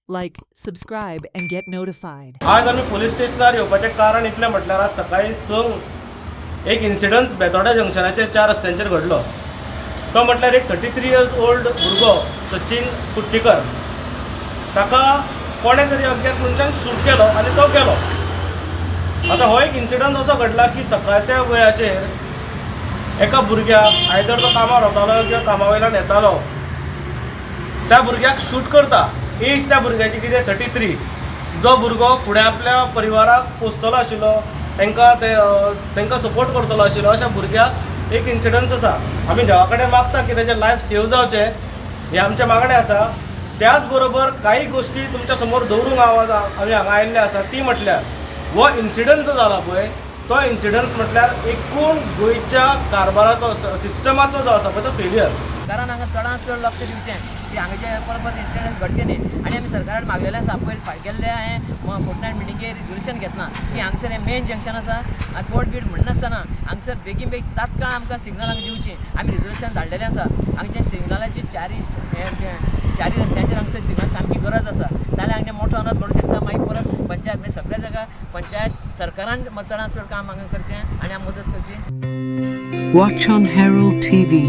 Like, subscribe, and get notified. आज आम्ही police स्टेशनार येवपाचें कारण इतलें म्हटल्यार आज सकाळी संक एक इन्सिडन्स बेतोड्या जंक्शनाचेर 4 रस्त्यांचेर घडलो. तो म्हटल्यार एक 33 इयर्स ओल्ड भुरगो सचिन कुट्टीकर. ताका कोणे तरी अज्ञात मनशान शूट केलो आनी तो गेलो. आतां हो एक इन्सिडन्स असो घडला की सकाळच्या वेळाचेर एका भुरग्याक आयदर तो कामार वतालो किंवा कामा वयल्यान येतालो त्या भुरग्याक शूट करता. एज त्या भुरग्याची कितें 33. जो भुरगो फुडें आपल्या परिवाराक पोसतलो आशिल्लो, तांकां सपोर्ट करतलो आशिल्लो, अशा भुरग्याक एक इन्सिडन्स आसा. आमी देवा कडेन मागता की ताचें लायफ सेव जावचें हें आमचें मागणें आसा. त्याच बरोबर काही गोश्टी तुमच्या समोर दवरूंक आमी हांगा आयिल्ले आसा. ती म्हटल्यार हो इन्सिडन्स जो जाला पळय तो इन्सिडन्स म्हटल्यार एकूण गोंयच्या कारबाराचो सिस्टमाचो जो आसा पळय तो फेलियर. कारण हांगा चडांत चड लक्ष दिवचें की हांगाचे परत इन्सिडंट घडचे न्ही. आनी आमी सरकारान मागलेलें आसा पयर गेल्ले हांवें फोर्टनायट मिटिंगेर रिजोल्युशन घेतलां की हांगसर हें मेन जंक्शन आसा आनी कोर्ट बीट म्हणनासतना हांगसर बेगीन बेग तात्काळ आमकां सिग्नलां दिवची. आमी रिजोल्युशन धाडलेलें आसा. हांगचे सिग्नलाची चारी रस्त्यांचेर हांगसर सिग्नल सामकी गरज आसा. जाल्यार हांगा मोठो अनर्थ घडूंक शकता. मागीर परत पंचायत म्हणजे सगळ्या जागा पंचायत सरकारान चडांत चड काम हांगा करचें आनी आमी मदत करची. Watch on Herald TV.